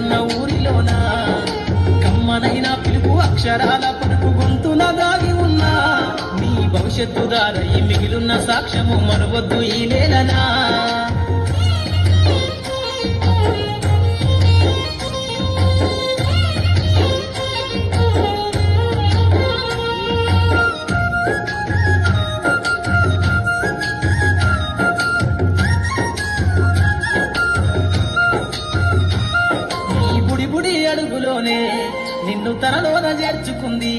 కన్న ఊరిలోన కమ్మనైన పిలుపు అక్షరాల పలుకు గొంతున దాగి ఉన్నా నీ భవిష్యత్తు దారై మిగిలిన సాక్ష్యము మరవద్దు ఈ నేలనా. బుడి బుడి అడుగులోనే నిన్ను తనలోన చేర్చుకుంది